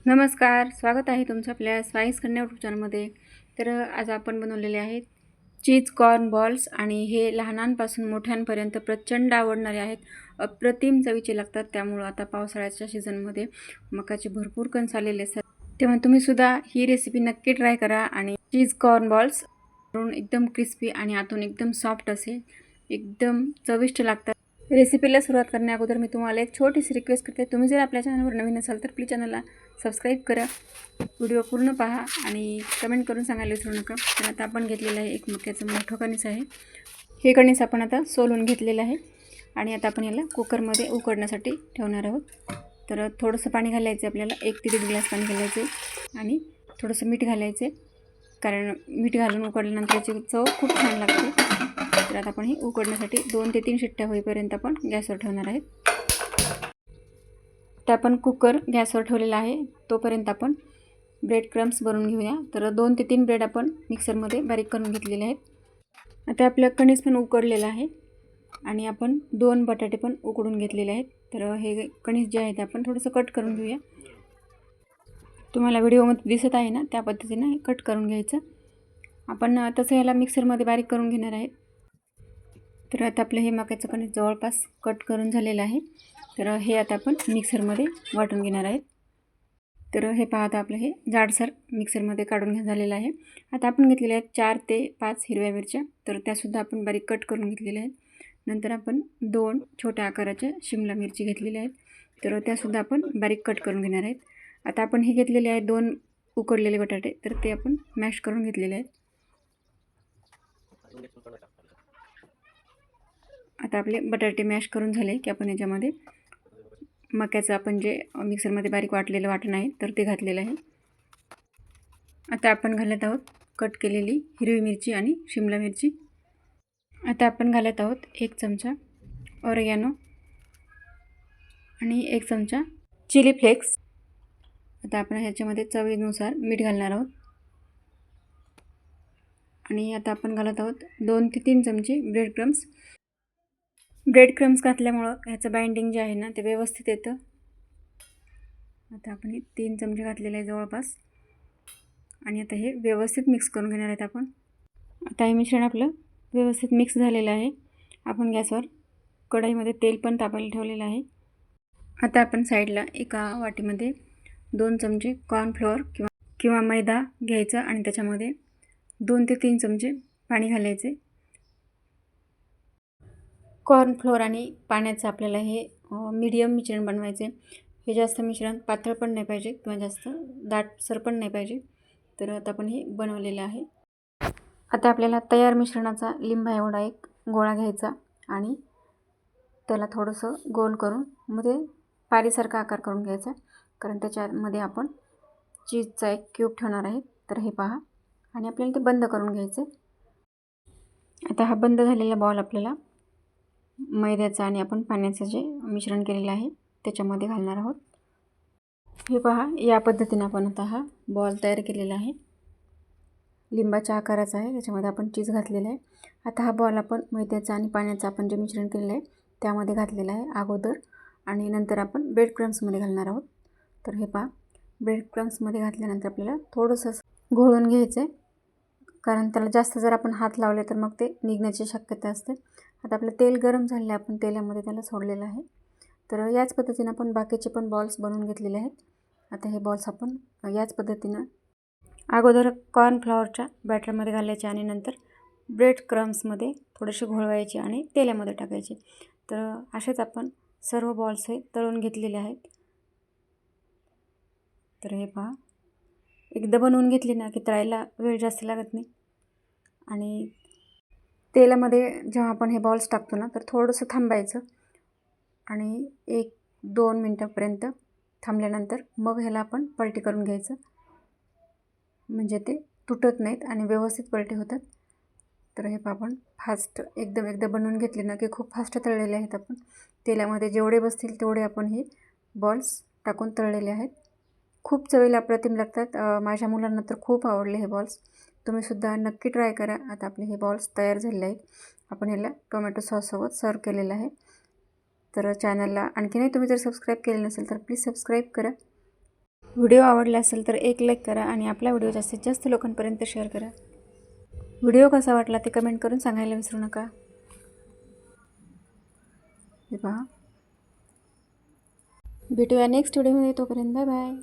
नमस्कार, स्वागत आहे तुमचं आपल्या स्वाईस कन्या यूट्यूब चॅनलमध्ये. तर आज आपण बनवलेले आहेत चीज कॉर्न बॉल्स आणि हे लहानांपासून मोठ्यांपर्यंत प्रचंड आवडणारे आहेत. अप्रतिम चवीचे लागतात. त्यामुळं आता पावसाळ्याच्या सीझनमध्ये मकाचे भरपूर कणस आलेले असतात, तेव्हा तुम्ही सुद्धा ही रेसिपी नक्की ट्राय करा. आणि चीज कॉर्न बॉल्स एकदम क्रिस्पी आणि आतून एकदम सॉफ्ट असे एकदम चविष्ट लागतात. रेसिपीला सुरुवात करण्या अगोदर मी तुम्हाला एक छोटीशी रिक्वेस्ट करते. तुम्ही जर आपल्या चॅनलवर नवीन असाल तर प्लीज चॅनलला सबस्क्राईब करा, व्हिडिओ पूर्ण पहा आणि कमेंट करून सांगायला विसरू नका. तर आता आपण घेतलेलं आहे एक मक्याचं मोठं कणीस आहे. हे कणीस आपण आता सोलून घेतलेलं आहे आणि आता आपण याला कुकरमध्ये उकडण्यासाठी ठेवणार आहोत. तर थोडंसं पाणी घालायचं आपल्याला, 1 ते 1.5 ग्लास पाणी घालायचं आणि थोडंसं मीठ घालायचं, कारण मीठ घालून उकडल्यानंतर याची चव खूप छान लागते. तर आता आपण हे उकडण्यासाठी 2 ते 3 शिट्ट्या होईपर्यंत आपण गॅसवर ठेवणार आहेत. तर आपण कुकर गॅसवर ठेवलेला आहे, तोपर्यंत आपण ब्रेड क्रम्स बनवून घेऊया. तर 2 ते 3 ब्रेड आपण मिक्सरमध्ये बारीक करून घेतलेले आहेत. आता आपलं कणीस पण उकडलेलं आहे आणि आपण 2 बटाटे पण उकडून घेतलेले आहेत. तर हे कणीस जे आहे ते आपण थोडंसं कट करून घेऊया. तुम्हाला व्हिडिओमध्ये दिसत आहे ना, त्या पद्धतीनं हे कट करून घ्यायचं. आपण तसं याला मिक्सरमध्ये बारीक करून घेणार आहे. तर आता आपलं हे मक्याचं कणीस जवळपास कट करून झालेलं आहे. तर हे आता आपण मिक्सरमध्ये वाटून घेणार आहेत. तर हे पाहता आपलं हे जाडसर मिक्सरमध्ये काढून झालेलं आहे. आता आपण घेतलेले आहेत 4 ते 5 हिरव्या मिरच्या, तर त्यासुद्धा आपण बारीक कट करून घेतलेल्या आहेत. नंतर आपण 2 छोट्या आकाराच्या शिमला मिरची घेतलेल्या आहेत, तर त्यासुद्धा आपण बारीक कट करून घेणार आहेत. आता आपण हे घेतलेले आहेत 2 उकडलेले बटाटे, तर ते आपण मॅश करून घेतलेले आहेत. आता आपले बटाटे मॅश करून झाले की आपण याच्यामध्ये मक्याचं आपण जे मिक्सरमध्ये बारीक वाटलेलं वाटण आहे तर ते घातलेलं आहे. आता आपण घालत आहोत कट केलेली हिरवी मिरची आणि शिमला मिरची. आता आपण घालत आहोत 1 चमचा ऑरेगॅनो आणि 1 चमचा चिली फ्लेक्स. आता आपण ह्याच्यामध्ये चवीनुसार मीठ घालणार आहोत आणि आता आपण घालत आहोत 2 ते 3 चमचे ब्रेड क्रम्स. ब्रेड क्रम्स घातल्यामुळं ह्याचं बाइंडिंग जे आहे ना ते व्यवस्थित येतं. आता आपण हे 3 चमचे घातलेले आहे जवळपास आणि आता हे व्यवस्थित मिक्स करून घेणार आहेत आपण. आता हे मिश्रण आपलं व्यवस्थित मिक्स झालेलं आहे. आपण गॅसवर कढईमध्ये तेल पण तापायला ठेवलेलं आहे. आता आपण साईडला एका वाटीमध्ये 2 चमचे कॉर्नफ्लोअर किंवा मैदा घ्यायचा आणि त्याच्यामध्ये 2 ते 3 चमचे पाणी घालायचे. कॉर्नफ्लोअर आणि पाण्याचं आपल्याला हे मीडियम मिश्रण बनवायचे. हे जास्त मिश्रण पातळ पण नाही पाहिजे किंवा जास्त दाटसर पण नाही पाहिजे. तर आता आपण हे बनवलेलं आहे. आता आपल्याला तयार मिश्रणाचा लिंबा एवढा एक गोळा घ्यायचा आणि त्याला थोडंसं गोल करून मध्ये पारीसारखा आकार करून घ्यायचा, कारण त्याच्यामध्ये आपण चीजचा एक क्यूब ठेवणार आहे. तर हे पहा आणि आपल्याला ते बंद करून घ्यायचं. आता हा बंद झालेला बॉल आपल्याला मैद्याचं आणि आपण पाण्याचं जे मिश्रण केलेलं आहे त्याच्यामध्ये घालणार आहोत. हे पहा, या पद्धतीने आपण आता हा बॉल तयार केलेला आहे. लिंबाच्या आकाराचा आहे, त्याच्यामध्ये आपण चीज घातलेलं आहे. आता हा बॉल आपण मैद्याचा आणि पाण्याचं आपण जे मिश्रण केलेलं आहे त्यामध्ये घातलेलं आहे अगोदर आणि नंतर आपण ब्रेड क्रम्समध्ये घालणार आहोत. तर हे पहा, ब्रेड क्रम्समध्ये घातल्यानंतर आपल्याला थोडंसं घोळून घ्यायचं आहे, कारण त्याला जास्त जर आपण हात लावले तर मग ते निघण्याची शक्यता असते. आता आपलं तेल गरम झालेलं आहे, आपण तेलामध्ये त्याला सोडलेलं आहे. तर याच पद्धतीनं आपण बाकीचे पण बॉल्स बनवून घेतलेले आहेत. आता हे बॉल्स आपण याच पद्धतीनं अगोदर कॉर्नफ्लॉवरच्या बॅटरमध्ये घालायचे आणि नंतर ब्रेड क्रम्समध्ये थोडेसे घोळवायचे आणि तेलामध्ये टाकायचे. तर असेच आपण सर्व बॉल्स हे तळून घेतलेले आहेत. तर हे पहा, एकदा बनवून घेतली ना की तळायला वेळ जास्त लागत नाही. आणि तेलामध्ये जेव्हा आपण हे बॉल्स टाकतो ना तर थोडंसं थांबायचं आणि 1-2 मिनटापर्यंत थांबल्यानंतर मग ह्याला आपण पलटी करून घ्यायचं, म्हणजे ते तुटत नाहीत आणि व्यवस्थित पलटी होतात. तर हे आपण फास्ट एकदम एकदा बनवून घेतले ना की खूप फास्ट तळलेले आहेत. आपण तेलामध्ये जेवढे बसतील तेवढे आपण हे बॉल्स टाकून तळलेले आहेत. खूप चवीला अप्रतिम लागतात. माझ्या मुलांना तर खूप आवडले हे बॉल्स. तुम्हीसुद्धा नक्की ट्राय करा. आता आपले हे बॉल्स तयार झालेले आहेत. आपण ह्याला टोमॅटो सॉससोबत सर्व केलेलं आहे. तर चॅनलला आणखीनही तुम्ही जर सबस्क्राईब केले नसेल तर प्लीज सबस्क्राईब करा. व्हिडिओ आवडला असेल तर एक लाईक करा आणि आपला व्हिडिओ जास्तीत जास्त लोकांपर्यंत शेअर करा. व्हिडिओ कसा वाटला ते कमेंट करून सांगायला विसरू नका. हे पहा, भेटूया नेक्स्ट व्हिडिओमध्ये. तोपर्यंत बाय बाय.